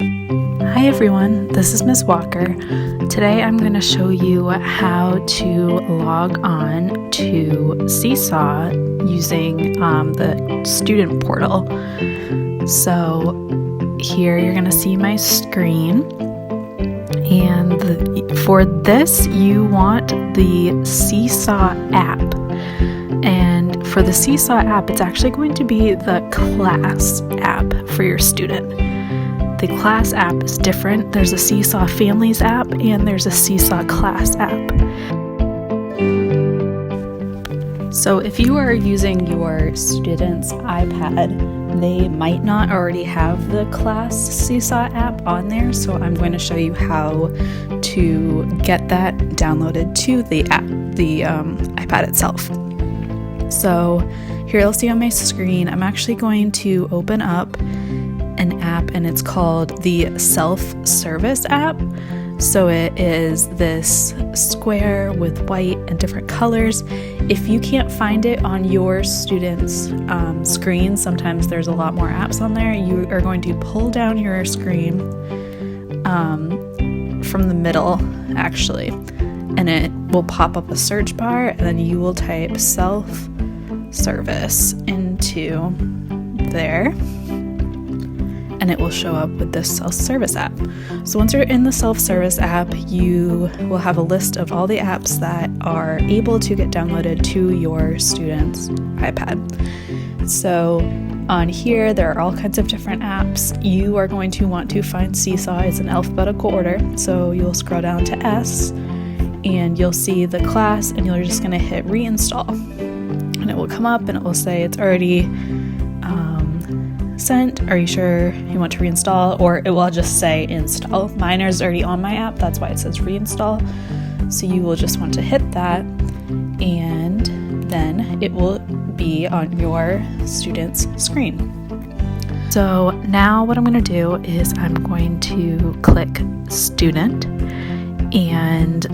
Hi everyone, this is Ms. Walker. Today I'm going to show you how to log on to SeeSaw using the student portal. So here you're going to see my screen, and for this you want the SeeSaw app. And for the SeeSaw app, it's actually going to be the class app for your student. The class app is different. There's a SeeSaw Families app and there's a SeeSaw Class app. So if you are using your student's iPad, they might not already have the Class SeeSaw app on there, so I'm going to show you how to get that downloaded to the app, the iPad itself. So here you'll see on my screen, I'm actually going to open up an app, and it's called the self-service app. So it is this square with white and different colors. If you can't find it on your student's screen, sometimes there's a lot more apps on there, you are going to pull down your screen from the middle actually, and it will pop up a search bar, and then you will type self-service into there, and it will show up with this self-service app. So once you're in the self-service app, you will have a list of all the apps that are able to get downloaded to your student's iPad. So on here, there are all kinds of different apps. You are going to want to find SeeSaw. It's in alphabetical order. So you'll scroll down to S, and you'll see the class, and you're just gonna hit reinstall. And it will come up and it will say it's already sent. Are you sure you want to reinstall? Or it will just say install. Mine is already on my app, that's why it says reinstall. So you will just want to hit that, and then it will be on your student's screen. So now what I'm going to do is I'm going to click student and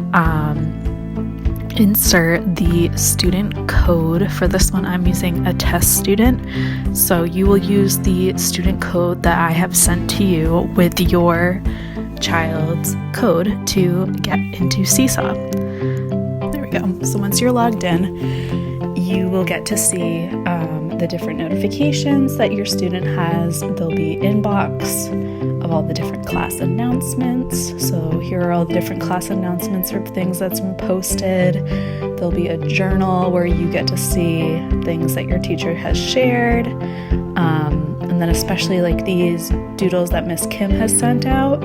insert the student code. For this one, I'm using a test student. So you will use the student code that I have sent to you with your child's code to get into SeeSaw. There we go. So once you're logged in, you will get to see the different notifications that your student has. There'll be inbox of all the different class announcements. So here are all the different class announcements or things that's been posted. There'll be a journal where you get to see things that your teacher has shared. And then especially like these doodles that Miss Kim has sent out,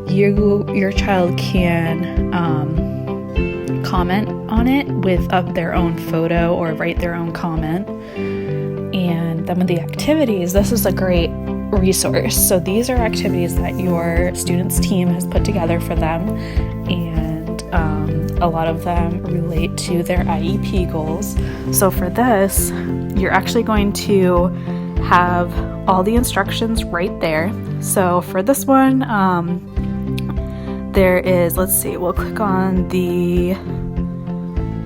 your child can comment on it with their own photo or write their own comment. And then with the activities, this is a great resource. So these are activities that your student's team has put together for them, and a lot of them relate to their IEP goals. So for this, you're actually going to have all the instructions right there. So for this one, there is, let's see, we'll click on the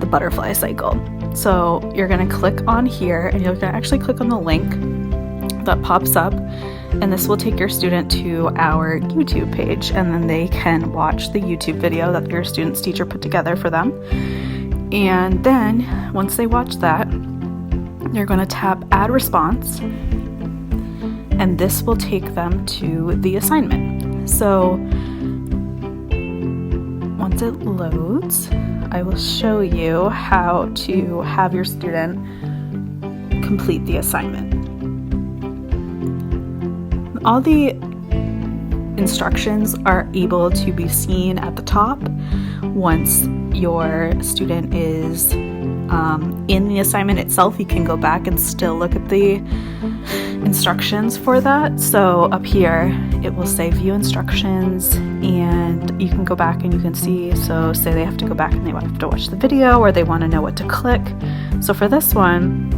butterfly cycle. So you're going to click on here, and you're going to actually click on the link that pops up, and this will take your student to our YouTube page, and then they can watch the YouTube video that your student's teacher put together for them. And then once they watch that, you're going to tap add response, and this will take them to the assignment. So once it loads, I will show you how to have your student complete the assignment. All the instructions are able to be seen at the top. Once your student is in the assignment itself, you can go back and still look at the instructions for that. So up here, it will say view instructions, and you can go back and you can see, so say they have to go back and they have to watch the video, or they want to know what to click. So for this one,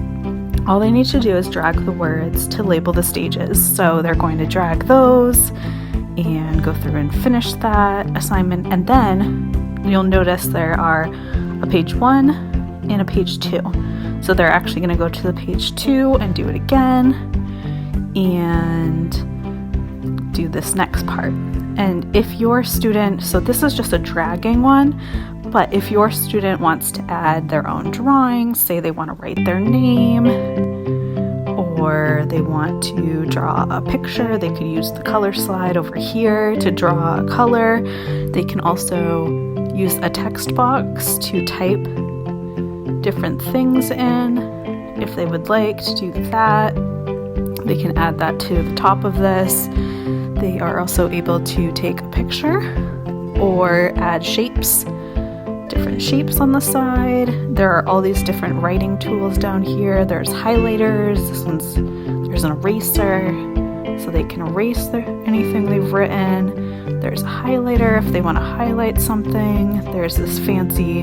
all they need to do is drag the words to label the stages. So they're going to drag those and go through and finish that assignment. And then you'll notice there are a page 1 and a page 2. So they're actually going to go to the page 2 and do it again and do this next next part. And if your student, so this is just a dragging one, but if your student wants to add their own drawings, say they want to write their name, or they want to draw a picture, they could use the color slide over here to draw a color. They can also use a text box to type different things in if they would like to do that. They can add that to the top of this. They are also able to take a picture or add shapes, different shapes on the side. There are all these different writing tools down here. There's highlighters. There's an eraser, so they can erase anything they've written. There's a highlighter if they want to highlight something. There's this fancy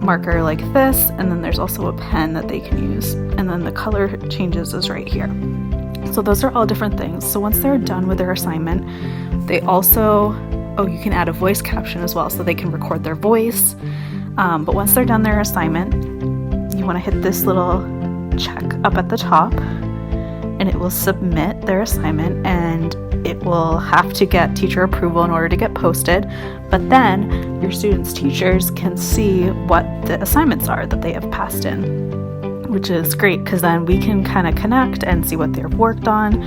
marker like this, and then there's also a pen that they can use. And then the color changes is right here. So those are all different things. So once they're done with their assignment, they also, you can add a voice caption as well, so they can record their voice. But once they're done their assignment, you want to hit this little check up at the top, and it will submit their assignment, and it will have to get teacher approval in order to get posted. But then your students' teachers can see what the assignments are that they have passed in, which is great because then we can kind of connect and see what they've worked on.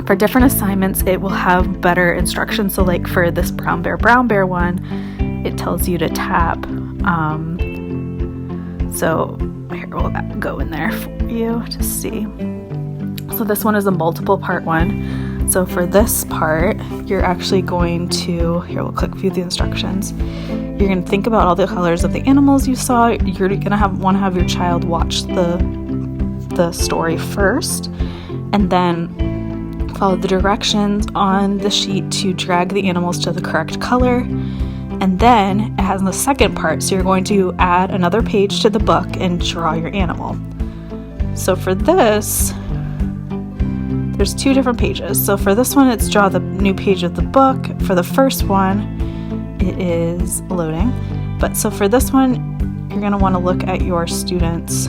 For different assignments, it will have better instructions. So like for this brown bear one, it tells you to tap. So here, we'll go in there for you to see. So this one is a multiple part one. So for this part, you're actually going to, here we'll click view the instructions. You're going to think about all the colors of the animals you saw. You're going to want to have your child watch the story first, and then follow the directions on the sheet to drag the animals to the correct color. And then it has the second part, so you're going to add another page to the book and draw your animal. So for this, there's two different pages. So for this one, it's draw the new page of the book. For the first one, it is loading. But so for this one, you're going to want to look at your students'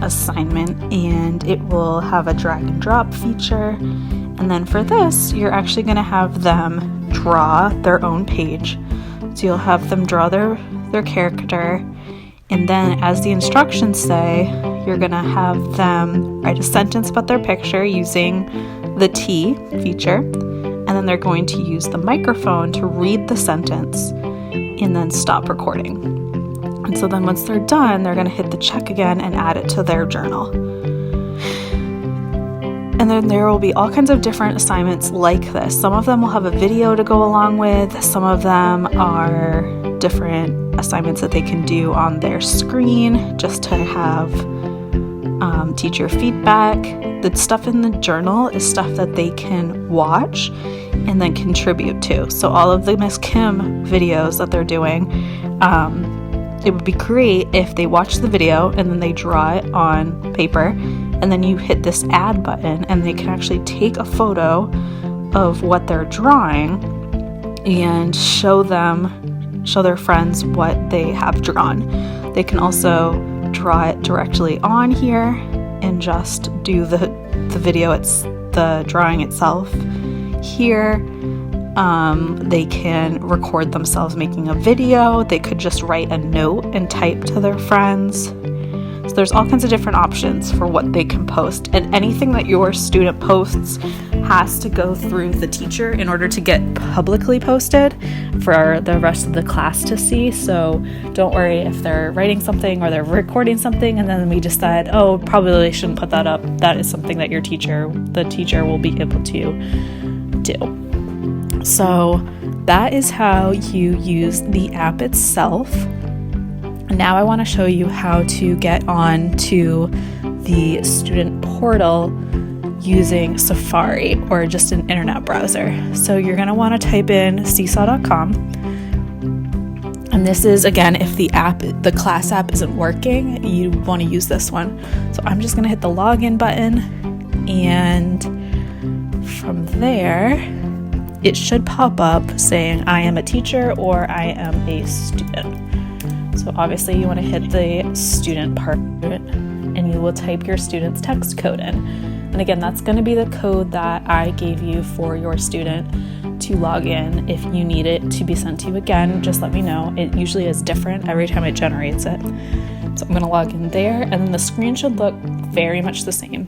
assignment, and it will have a drag and drop feature. And then for this, you're actually going to have them draw their own page. So you'll have them draw their character, and then as the instructions say, you're going to have them write a sentence about their picture using the T feature, and then they're going to use the microphone to read the sentence and then stop recording. And so then once they're done, they're going to hit the check again and add it to their journal. And then there will be all kinds of different assignments like this. Some of them will have a video to go along with. Some of them are different assignments that they can do on their screen just to have teacher feedback. The stuff in the journal is stuff that they can watch and then contribute to. So all of the Miss Kim videos that they're doing, it would be great if they watch the video and then they draw it on paper, and then you hit this add button and they can actually take a photo of what they're drawing and show their friends what they have drawn. They can also draw it directly on here and just do the video, the drawing itself here. They can record themselves making a video. They could just write a note and type to their friends. So there's all kinds of different options for what they can post, and anything that your student posts has to go through the teacher in order to get publicly posted for the rest of the class to see. So don't worry if they're writing something or they're recording something and then we decide, probably shouldn't put that up. That is something that the teacher will be able to do. So that is how you use the app itself. Now I want to show you how to get on to the student portal using Safari or just an internet browser. So you're going to want to type in SeeSaw.com. And this is, again, if the class app isn't working, you want to use this one. So I'm just going to hit the login button, and from there, it should pop up saying I am a teacher or I am a student. So obviously you want to hit the student part of it, and you will type your student's text code in. And again, that's going to be the code that I gave you for your student to log in. If you need it to be sent to you again, just let me know. It usually is different every time it generates it. So I'm going to log in there, and then the screen should look very much the same,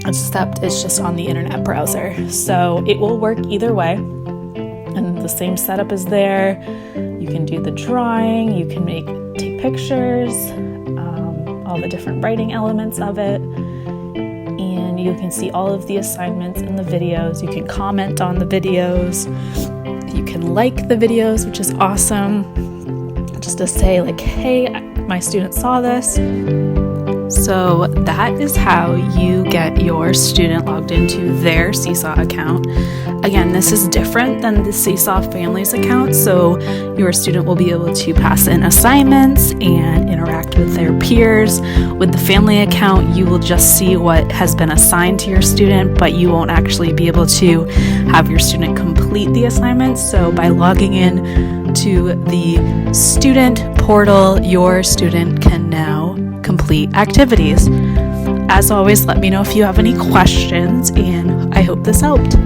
except it's just on the internet browser. So it will work either way, and the same setup is there. You can do the drawing, you can take pictures, all the different writing elements of it, and you can see all of the assignments in the videos. You can comment on the videos, you can like the videos, which is awesome, just to say like, hey, my student saw this. So that is how you get your student logged into their SeeSaw account. Again, this is different than the SeeSaw Families account, so your student will be able to pass in assignments and interact with their peers. With the family account, you will just see what has been assigned to your student, but you won't actually be able to have your student complete the assignments. So by logging in to the student portal, your student can now complete activities. As always, let me know if you have any questions, and I hope this helped.